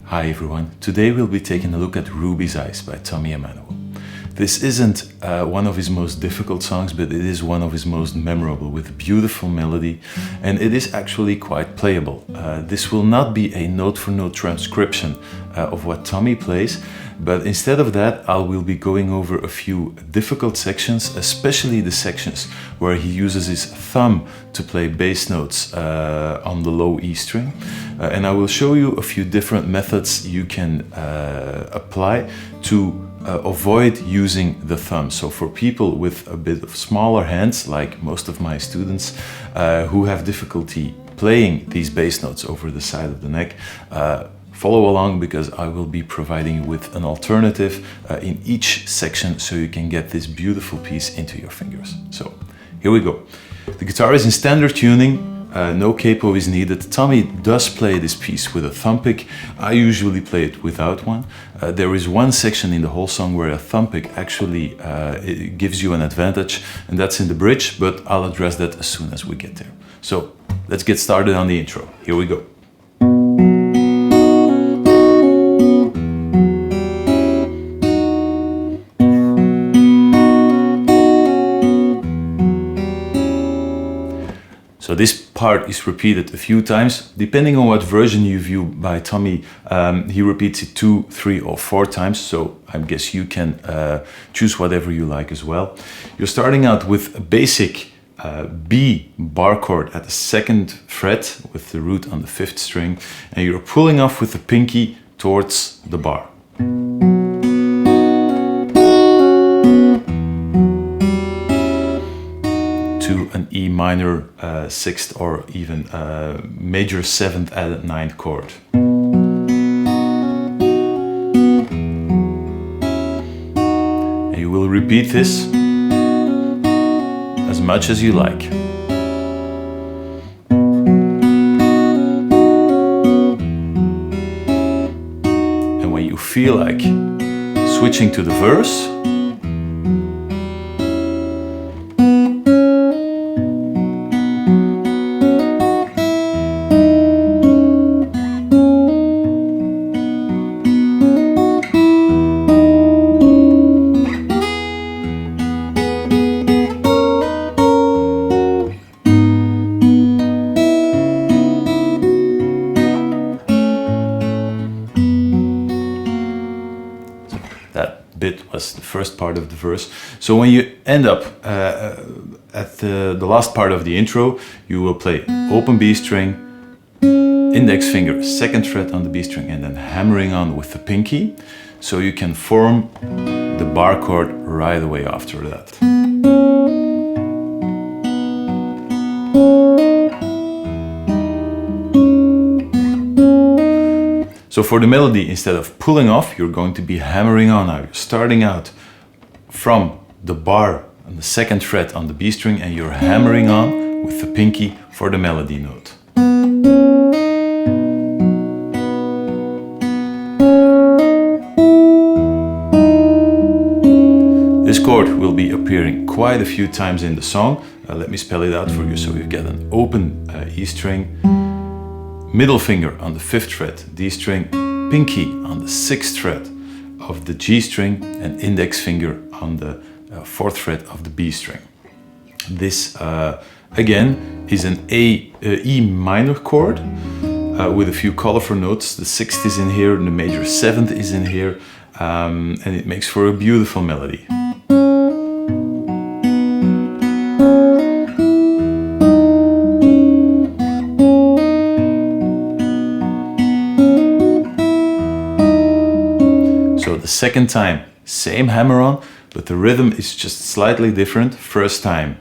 Hi everyone, today we'll be taking a look at Ruby's Eyes by Tommy Emmanuel. This isn't one of his most difficult songs, but it is one of his most memorable, with a beautiful melody, and it is actually quite playable. This will not be a note-for-note transcription of what Tommy plays, but instead of that I will be going over a few difficult sections, especially the sections where he uses his thumb to play bass notes on the low E string. And I will show you a few different methods you can apply to avoid using the thumb. So for people with a bit of smaller hands, like most of my students who have difficulty playing these bass notes over the side of the neck, follow along, because I will be providing you with an alternative in each section so you can get this beautiful piece into your fingers. So here we go. The guitar is in standard tuning. No capo is needed. Tommy does play this piece with a thumb pick. I usually play it without one. There is one section in the whole song where a thumb pick actually it gives you an advantage, and that's in the bridge, but I'll address that as soon as we get there. So let's get started on the intro. Here we go. So this part is repeated a few times. Depending on what version you view by Tommy, he repeats it 2, 3 or 4 times. So I guess you can choose whatever you like as well. You're starting out with a basic B bar chord at the 2nd fret with the root on the 5th string, and you're pulling off with the pinky towards the bar. To an E minor 6th or even major 7th added 9th chord. And you will repeat this as much as you like. And when you feel like switching to the verse, bit was the first part of the verse. So when you end up at the last part of the intro, you will play open B string, index finger, 2nd fret on the B string, and then hammering on with the pinky, so you can form the bar chord right away after that. So for the melody, instead of pulling off, you're going to be hammering on now. You're starting out from the bar on the 2nd fret on the B string, and you're hammering on with the pinky for the melody note. This chord will be appearing quite a few times in the song. Let me spell it out for you. So you get an open E string, middle finger on the 5th fret, D string, pinky on the 6th fret of the G string, and index finger on the 4th fret of the B string. This again is an E minor chord with a few colorful notes. The 6th is in here, and the major 7th is in here, and it makes for a beautiful melody. The 2nd time, same hammer on, but the rhythm is just slightly different. First time.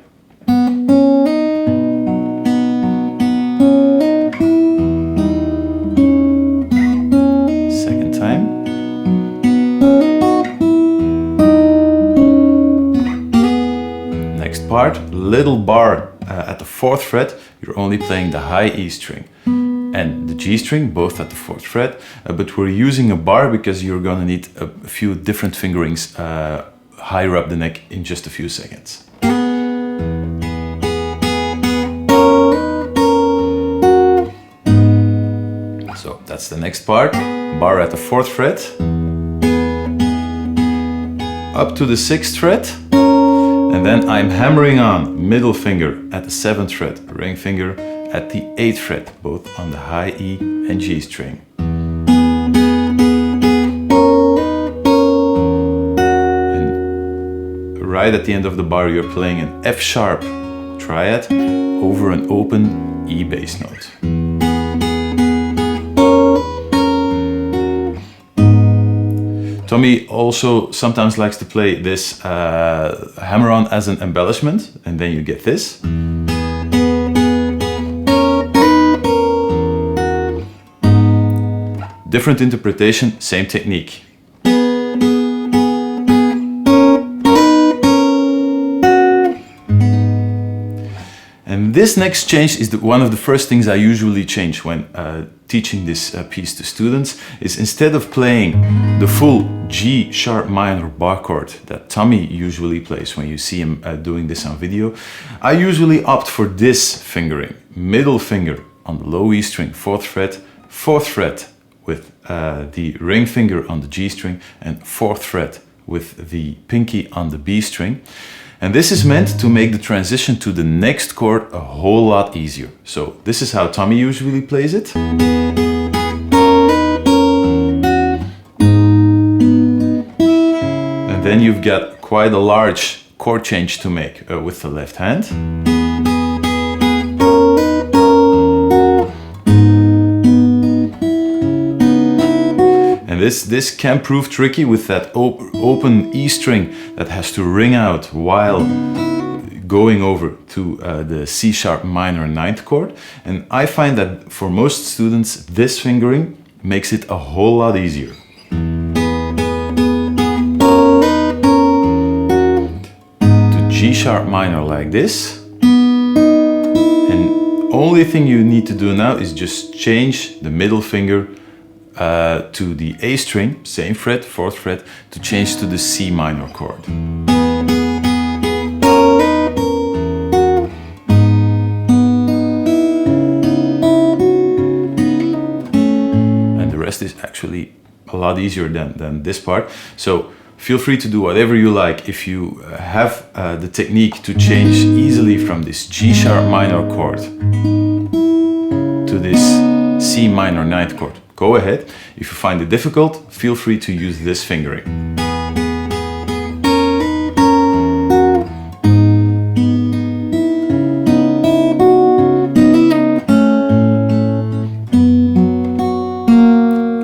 2nd time. Next part, little bar at the 4th fret, you're only playing the high E string and the G string, both at the 4th fret, but we're using a bar because you're gonna need a few different fingerings higher up the neck in just a few seconds. So That's the next part. Bar at the 4th fret, up to the 6th fret, and then I'm hammering on middle finger at the 7th fret, ring finger at the 8th fret, both on the high E and G string. And right at the end of the bar, you're playing an F sharp triad over an open E bass note. Tommy also sometimes likes to play this hammer-on as an embellishment, and then you get this. Different interpretation, same technique. And this next change is one of the first things I usually change when teaching this piece to students, is instead of playing the full G sharp minor bar chord that Tommy usually plays when you see him doing this on video, I usually opt for this fingering. Middle finger on the low E string, 4th fret, 4th fret with the ring finger on the G string, and 4th fret with the pinky on the B string. And this is meant to make the transition to the next chord a whole lot easier. So this is how Tommy usually plays it. And then you've got quite a large chord change to make with the left hand. And this can prove tricky with that open E string that has to ring out while going over to the C sharp minor 9th chord. And I find that for most students, this fingering makes it a whole lot easier. To G sharp minor like this. And only thing you need to do now is just change the middle finger to the A string, same fret, 4th fret, to change to the C minor chord. And the rest is actually a lot easier than this part. So feel free to do whatever you like. If you have the technique to change easily from this G sharp minor chord to this C minor 9th chord, go ahead. If you find it difficult, feel free to use this fingering.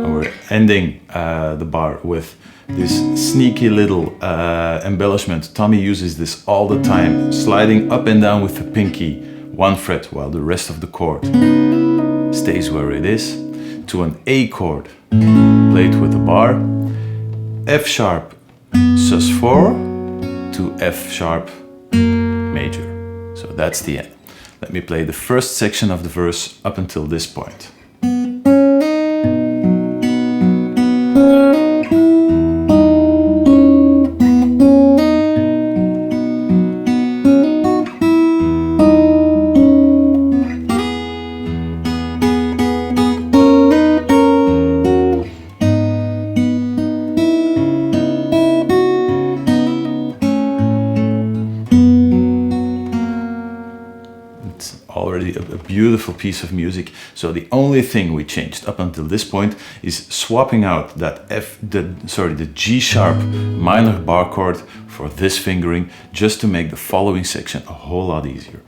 And we're ending the bar with this sneaky little embellishment. Tommy uses this all the time, sliding up and down with the pinky 1 fret while the rest of the chord stays where it is, to an A chord played with the bar, F sharp sus4 to F sharp major. So that's the end. Let me play the first section of the verse up until this point. Already a beautiful piece of music. So the only thing we changed up until this point is swapping out that the G sharp minor bar chord for this fingering, just to make the following section a whole lot easier.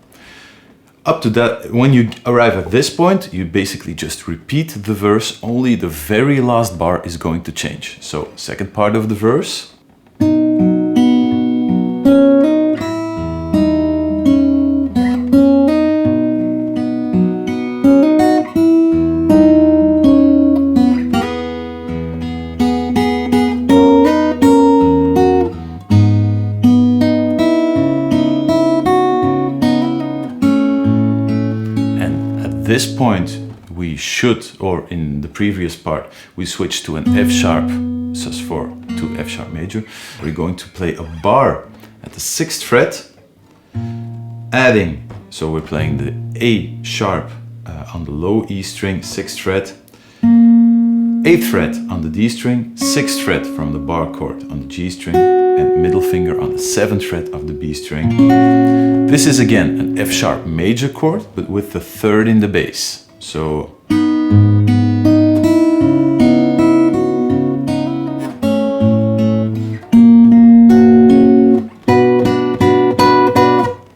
Up to that, when you arrive at this point, you basically just repeat the verse, only the very last bar is going to change. So second part of the verse. This point we should, or in the previous part, we switched to an F sharp sus4 to F sharp major. We're going to play a bar at the 6th fret, adding, so we're playing the A sharp on the low E string, 6th fret, 8th fret on the D string, 6th fret from the bar chord on the G string, and middle finger on the 7th fret of the B string. This is again an F sharp major chord, but with the 3rd in the bass. So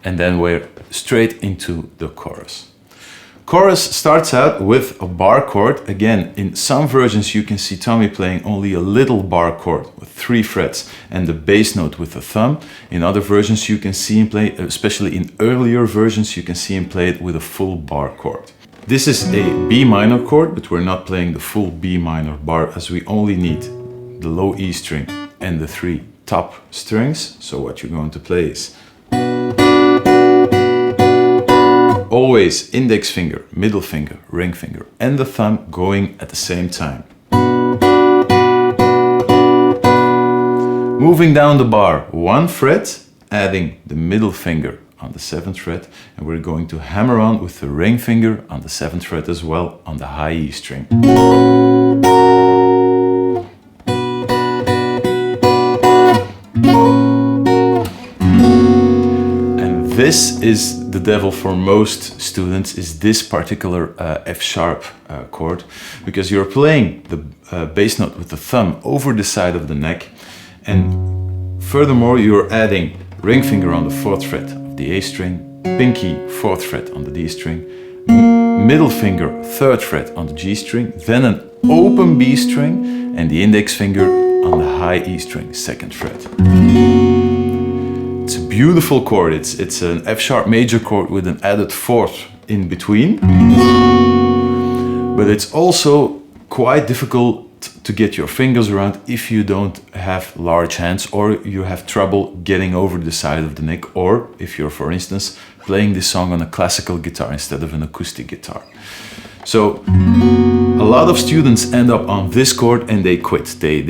and then we're straight into the chorus. Chorus starts out with a bar chord. Again, in some versions you can see Tommy playing only a little bar chord with 3 frets and the bass note with the thumb. In other versions you can see him play, especially in earlier versions, you can see him play it with a full bar chord. This is a B minor chord, but we're not playing the full B minor bar as we only need the low E string and the 3 top strings. So what you're going to play is always index finger, middle finger, ring finger, and the thumb going at the same time. Moving down the bar 1 fret, adding the middle finger on the 7th fret, and we're going to hammer on with the ring finger on the 7th fret as well on the high E string. This is the devil for most students, is this particular F sharp chord, because you're playing the bass note with the thumb over the side of the neck, and furthermore you're adding ring finger on the 4th fret of the A string, pinky 4th fret on the D string, middle finger 3rd fret on the G string, then an open B string, and the index finger on the high E string, 2nd fret. It's a beautiful chord. It's an F sharp major chord with an added 4th in between. But it's also quite difficult to get your fingers around if you don't have large hands, or you have trouble getting over the side of the neck, or if you're, for instance, playing this song on a classical guitar instead of an acoustic guitar. So a lot of students end up on this chord and they quit. They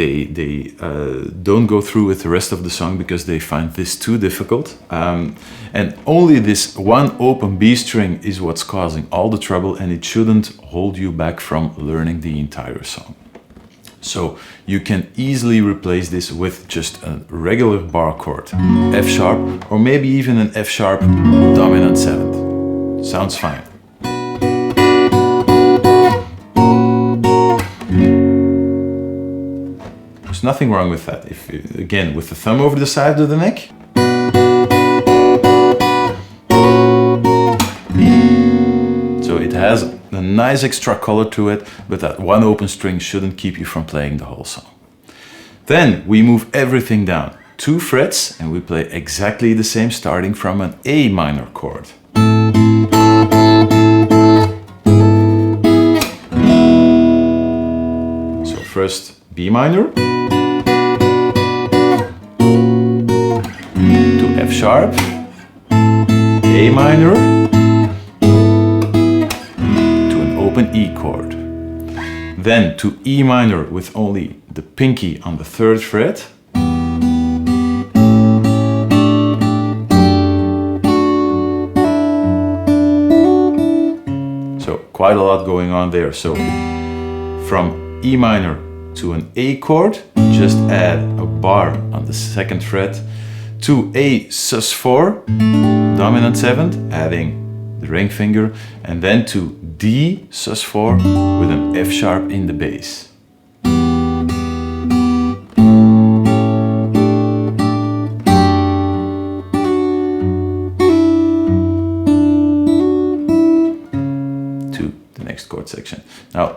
don't go through with the rest of the song because they find this too difficult. And only this one open B string is what's causing all the trouble, and it shouldn't hold you back from learning the entire song. So you can easily replace this with just a regular bar chord, F sharp, or maybe even an F sharp dominant 7th. Sounds fine. There's nothing wrong with that. If you, again, with the thumb over the side of the neck. So it has a nice extra color to it, but that one open string shouldn't keep you from playing the whole song. Then we move everything down 2 frets and we play exactly the same, starting from an A minor chord. So first B minor, to F sharp, A minor, to an open E chord, then to E minor with only the pinky on the 3rd fret, so quite a lot going on there. So from E minor to an A chord, just add a bar on the 2nd fret, to A sus4, dominant 7th, adding the ring finger, and then to D sus4 with an F sharp in the bass. To the next chord section. Now,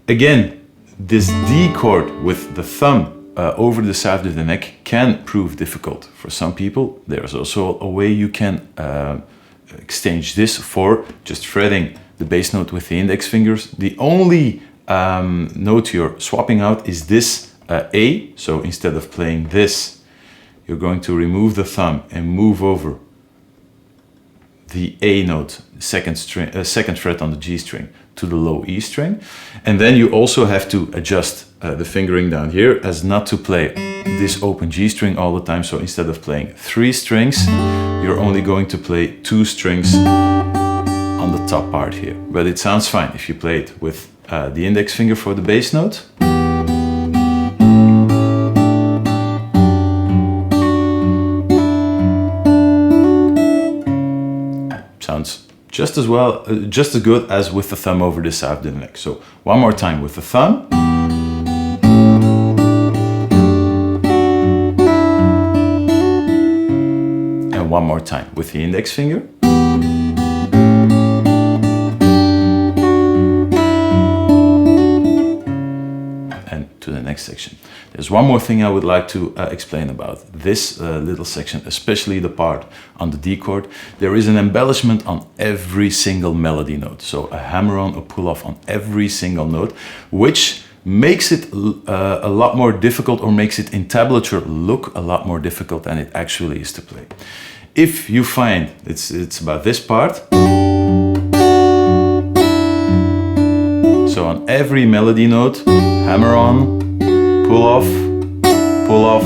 again, this D chord with the thumb over the side of the neck can prove difficult for some people. There's also a way you can exchange this for just fretting the bass note with the index fingers. The only note you're swapping out is this A. So instead of playing this, you're going to remove the thumb and move over the A note, second fret on the G string, to the low E string. And then you also have to adjust the fingering down here as not to play this open G string all the time. So instead of playing 3 strings, you're only going to play 2 strings on the top part here. But it sounds fine if you play it with the index finger for the bass note. Sounds just as well, just as good as with the thumb over the half the neck. So one more time with the thumb. And one more time with the index finger. And to the next section. There's one more thing I would like to explain about this little section, especially the part on the D chord. There is an embellishment on every single melody note. So a hammer-on, a pull-off on every single note, which makes it a lot more difficult, or makes it in tablature look a lot more difficult than it actually is to play. If you find it's about this part. So on every melody note, hammer-on, pull off,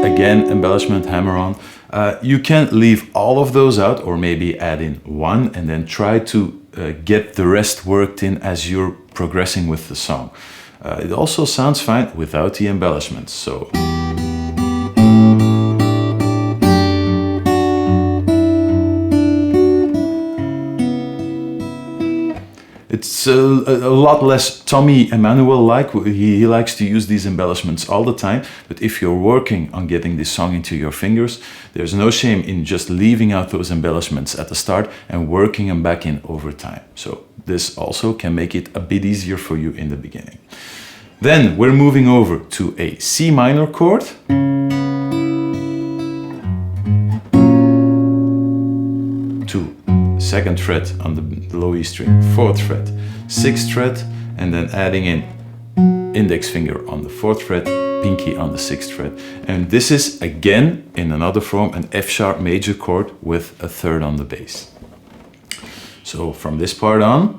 again embellishment, hammer on. You can leave all of those out, or maybe add in one and then try to get the rest worked in as you're progressing with the song. It also sounds fine without the embellishments. So it's a lot less Tommy Emmanuel-like. He likes to use these embellishments all the time, but if you're working on getting this song into your fingers, there's no shame in just leaving out those embellishments at the start and working them back in over time. So this also can make it a bit easier for you in the beginning. Then we're moving over to a C minor chord. Second fret on the low E string, 4th fret, 6th fret, and then adding in index finger on the 4th fret, pinky on the 6th fret. And this is again in another form an F sharp major chord with a 3rd on the bass. So from this part on,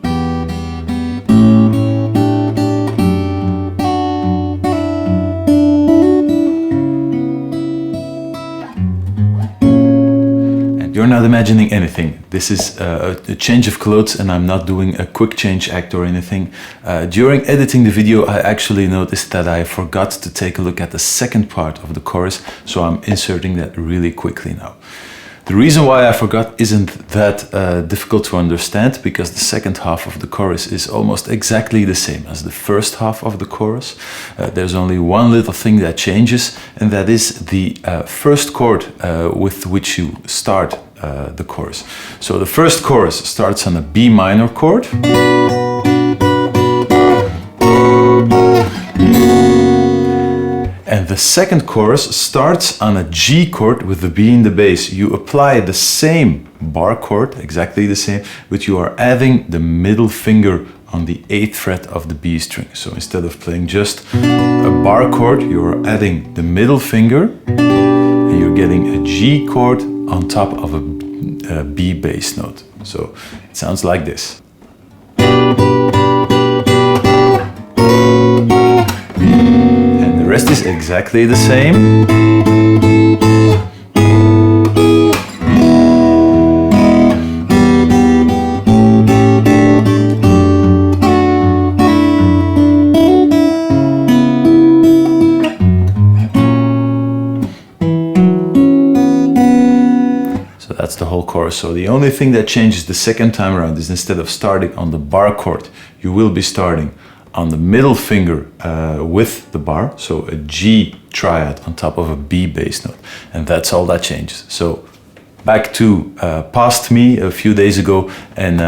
you're not imagining anything. This is a change of clothes, and I'm not doing a quick change act or anything. During editing the video, I actually noticed that I forgot to take a look at the second part of the chorus, so I'm inserting that really quickly now. The reason why I forgot isn't that difficult to understand, because the second half of the chorus is almost exactly the same as the first half of the chorus. There's only one little thing that changes, and that is the first chord with which you start the chorus. So the first chorus starts on a B minor chord. And the second chorus starts on a G chord with the B in the bass. You apply the same bar chord, exactly the same, but you are adding the middle finger on the 8th fret of the B string. So instead of playing just a bar chord, you're adding the middle finger and you're getting a G chord on top of a B bass note. So it sounds like this. The rest is exactly the same. So that's the whole chorus. So the only thing that changes the second time around is, instead of starting on the bar chord, you will be starting on the middle finger with the bar, so a G triad on top of a B bass note, and that's all that changes. So back to past me a few days ago, and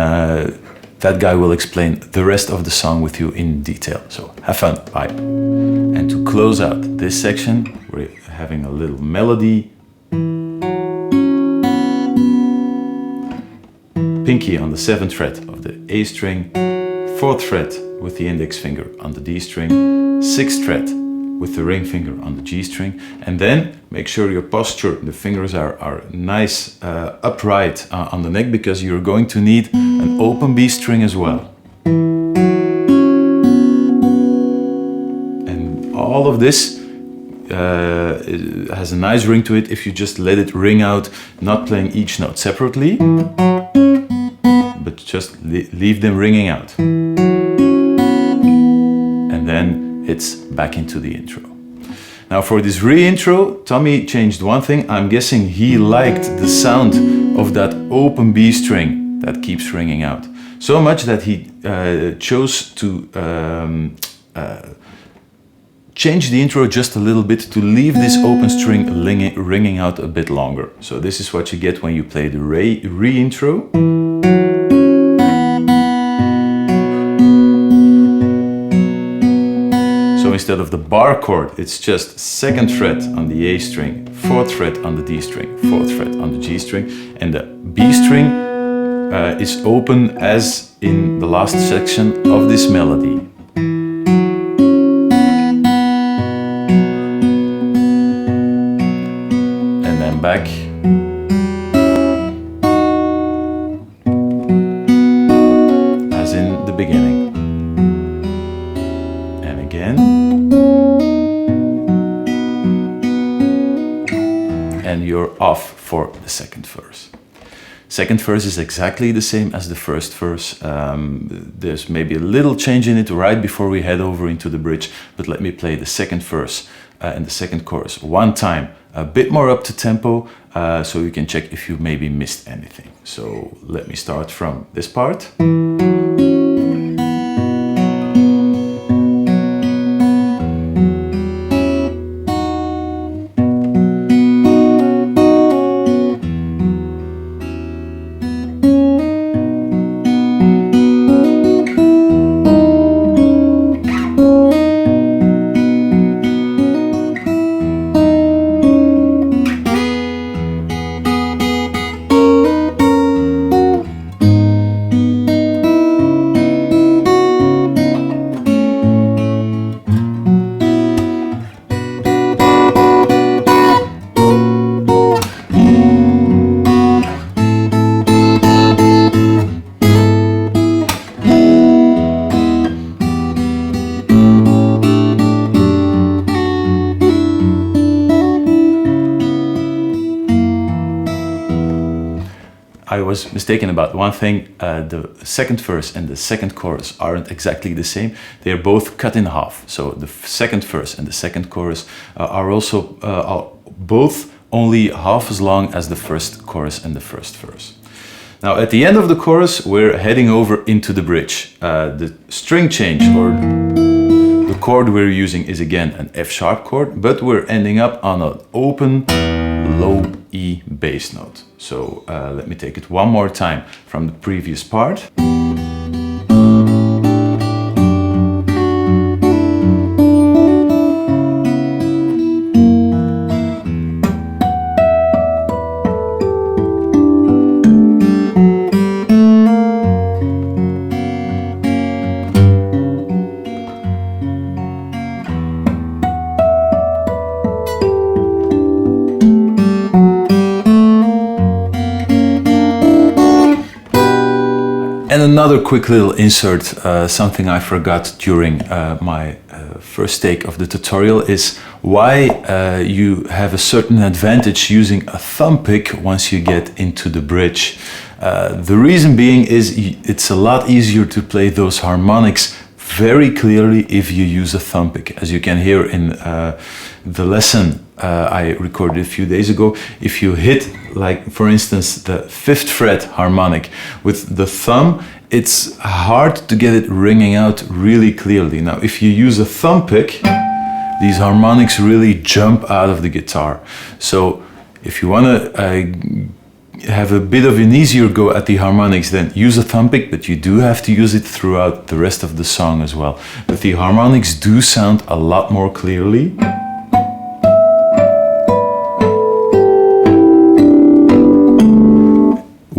that guy will explain the rest of the song with you in detail. So have fun, bye. And to close out this section, we're having a little melody. Pinky on the 7th fret of the A string, 4th fret with the index finger on the D string, 6th fret with the ring finger on the G string, and then make sure your posture, the fingers are nice upright on the neck, because you're going to need an open B string as well. And all of this has a nice ring to it if you just let it ring out, not playing each note separately, but just leave them ringing out. And then it's back into the intro. Now for this re-intro, Tommy changed one thing. I'm guessing he liked the sound of that open B string that keeps ringing out. So much that he chose to change the intro just a little bit to leave this open string ringing out a bit longer. So this is what you get when you play the re-intro. So instead of the bar chord, it's just 2nd fret on the A string, 4th fret on the D string, 4th fret on the G string, and the B string is open as in the last section of this melody. And then back. As in the beginning. And again. And you're off for the 2nd verse. 2nd verse is exactly the same as the 1st verse. There's maybe a little change in it right before we head over into the bridge, but let me play the 2nd verse and the 2nd chorus one time, a bit more up to tempo, so you can check if you maybe missed anything. So let me start from this part. I was mistaken about one thing. The 2nd verse and the 2nd chorus aren't exactly the same. They are both cut in half. So the 2nd verse and the 2nd chorus are also both only half as long as the 1st chorus and the 1st verse. Now at the end of the chorus, we're heading over into the bridge. The string change, or the chord we're using, is again an F sharp chord, but we're ending up on an open low E bass note. So let me take it one more time from the previous part. And another quick little insert, something I forgot during my first take of the tutorial, is why you have a certain advantage using a thumb pick once you get into the bridge. The reason being is it's a lot easier to play those harmonics very clearly if you use a thumb pick. As you can hear in the lesson I recorded a few days ago, if you hit, like for instance, the 5th fret harmonic with the thumb, it's hard to get it ringing out really clearly. Now, if you use a thumb pick, these harmonics really jump out of the guitar. So if you want to have a bit of an easier go at the harmonics, then use a thumb pick, but you do have to use it throughout the rest of the song as well. But the harmonics do sound a lot more clearly.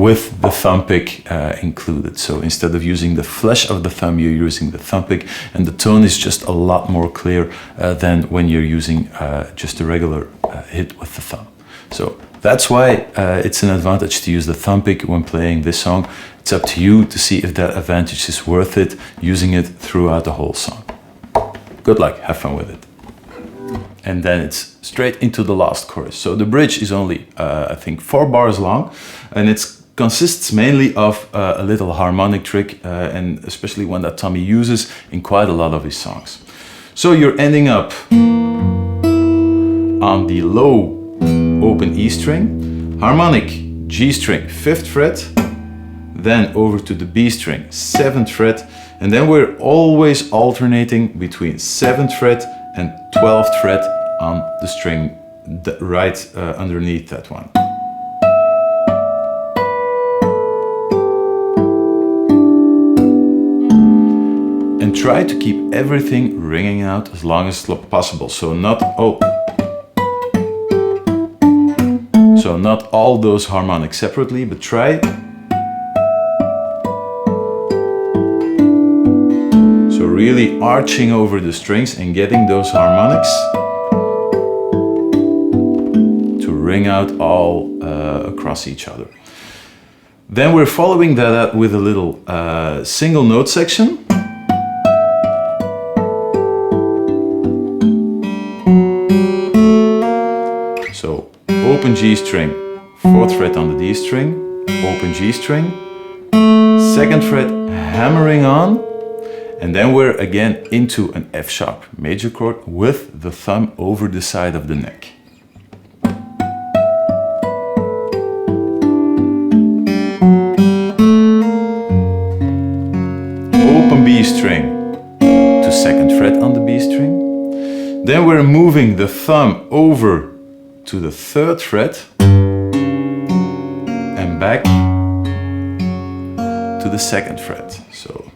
With the thumb pick included. So instead of using the flesh of the thumb, you're using the thumb pick, and the tone is just a lot more clear than when you're using just a regular hit with the thumb. So that's why it's an advantage to use the thumb pick when playing this song. It's up to you to see if that advantage is worth it, using it throughout the whole song. Good luck, have fun with it. And then it's straight into the last chorus. So the bridge is only, I think, 4 bars long, and it's consists mainly of a little harmonic trick, and especially one that Tommy uses in quite a lot of his songs. So you're ending up on the low open E string, harmonic G string, 5th fret, then over to the B string, 7th fret, and then we're always alternating between 7th fret and 12th fret on the string right underneath that one. And try to keep everything ringing out as long as possible. So not all those harmonics separately, but try. So really arching over the strings and getting those harmonics to ring out all across each other. Then we're following that up with a little single note section. So open G string, 4th fret on the D string, open G string, 2nd fret hammering on, and then we're again into an F sharp major chord with the thumb over the side of the neck. Open B string to 2nd fret on the B string. Then we're moving the thumb over to the 3rd fret and back to the 2nd fret. So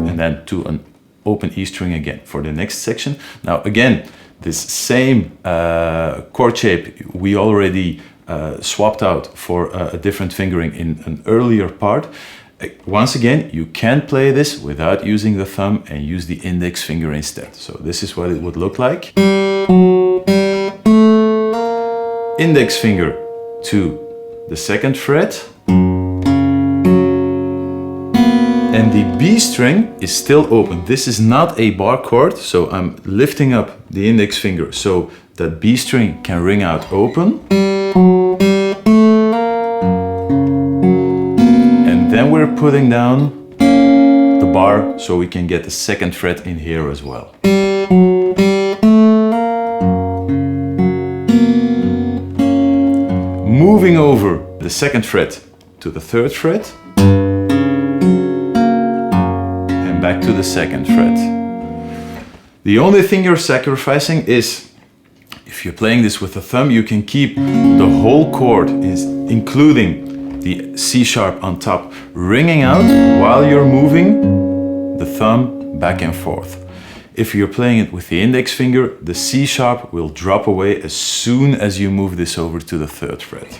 and then to an open E string again for the next section. Now again, this same chord shape we already swapped out for a different fingering in an earlier part. Once again, you can play this without using the thumb and use the index finger instead. So this is what it would look like. Index finger to the 2nd fret. And the B string is still open. This is not a bar chord, so I'm lifting up the index finger so that B string can ring out open. And then we're putting down the bar so we can get the 2nd fret in here as well. Moving over the 2nd fret to the 3rd fret. Back to the 2nd fret. The only thing you're sacrificing is, if you're playing this with the thumb, you can keep the whole chord, including the C sharp on top, ringing out while you're moving the thumb back and forth. If you're playing it with the index finger, the C sharp will drop away as soon as you move this over to the 3rd fret.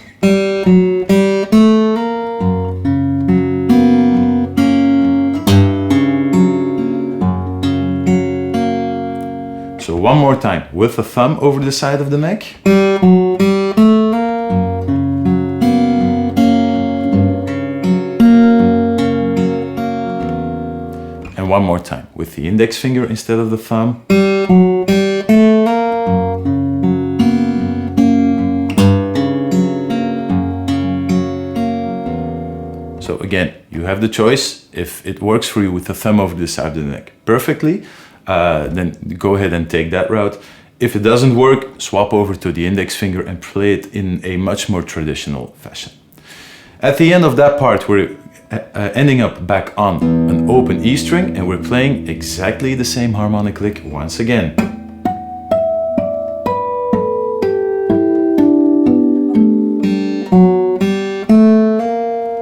So one more time, with the thumb over the side of the neck. And one more time, with the index finger instead of the thumb. So again, you have the choice. If it works for you with the thumb over the side of the neck perfectly, then go ahead and take that route. If it doesn't work, swap over to the index finger and play it in a much more traditional fashion. At the end of that part, we're ending up back on an open E string and we're playing exactly the same harmonic lick once again.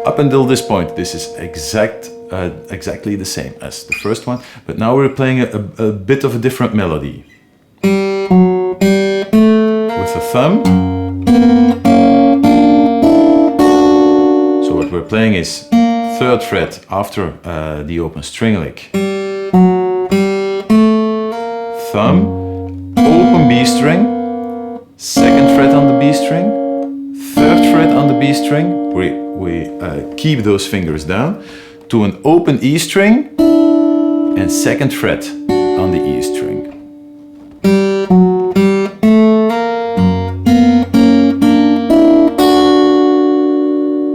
Up until this point, this is exactly the same as the first one, but now we're playing a bit of a different melody. With the thumb. So what we're playing is 3rd fret after the open string lick. Thumb, open B string, 2nd fret on the B string, 3rd fret on the B string. We keep those fingers down to an open E string, and 2nd fret on the E string.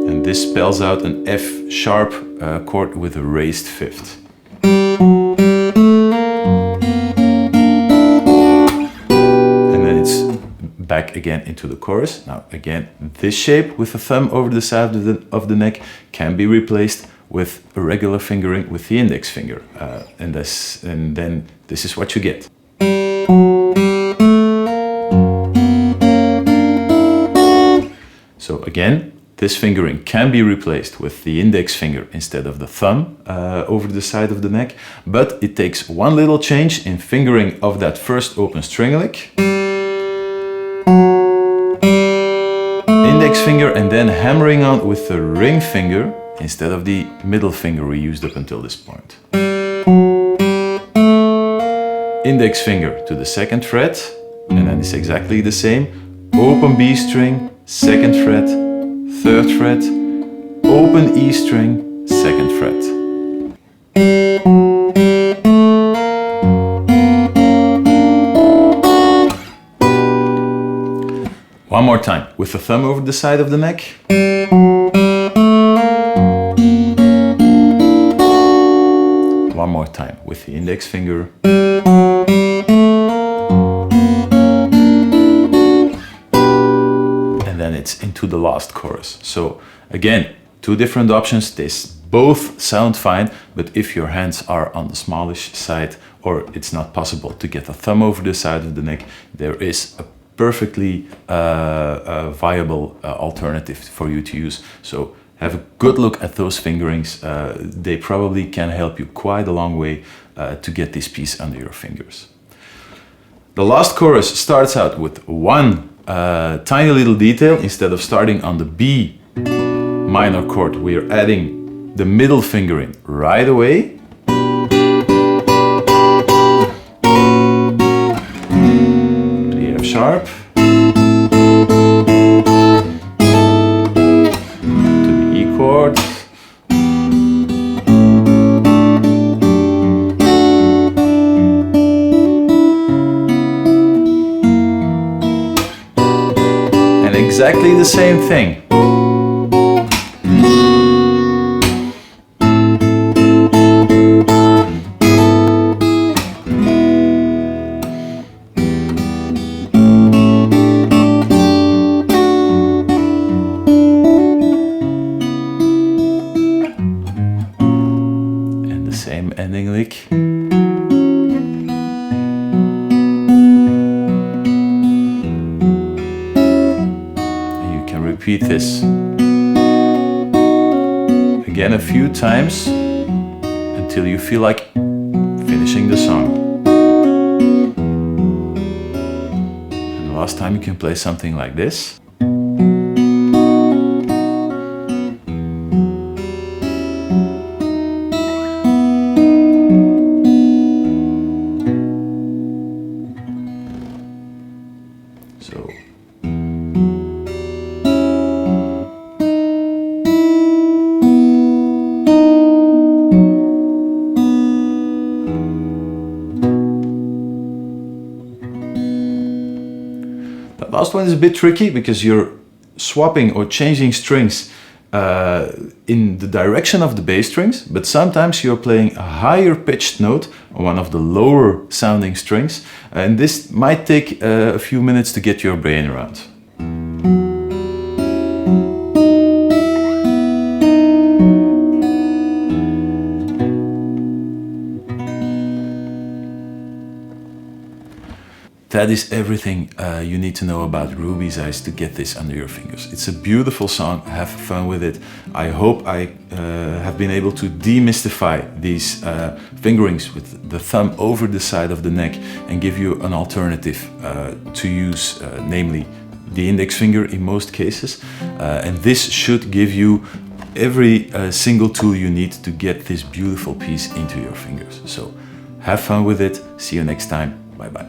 And this spells out an F sharp chord with a raised 5th. Back again into the chorus. Now again, this shape with the thumb over the side of the neck can be replaced with a regular fingering with the index finger. And then this is what you get. So again, this fingering can be replaced with the index finger instead of the thumb over the side of the neck, but it takes one little change in fingering of that first open string lick. Index finger and then hammering on with the ring finger instead of the middle finger we used up until this point. Index finger to the 2nd fret, and then it's exactly the same. Open B string, 2nd fret, 3rd fret, open E string, 2nd fret. One more time, with the thumb over the side of the neck. One more time, with the index finger. And then it's into the last chorus. So again, two different options. They both sound fine, but if your hands are on the smallish side or it's not possible to get the thumb over the side of the neck, there is a perfectly viable alternative for you to use. So have a good look at those fingerings. They probably can help you quite a long way to get this piece under your fingers. The last chorus starts out with one tiny little detail. Instead of starting on the B minor chord, we are adding the middle fingering right away. Sharp to the E chord, and exactly the same thing. Ending lick. And you can repeat this again a few times until you feel like finishing the song. And the last time you can play something like this. So that last one is a bit tricky because you're swapping or changing strings in the direction of the bass strings, but sometimes you're playing a higher pitched note on one of the lower sounding strings, and this might take a few minutes to get your brain around. That is everything you need to know about Ruby's Eyes to get this under your fingers. It's a beautiful song, have fun with it. I hope I have been able to demystify these fingerings with the thumb over the side of the neck and give you an alternative to use, namely the index finger in most cases. And this should give you every single tool you need to get this beautiful piece into your fingers. So have fun with it. See you next time. Bye bye.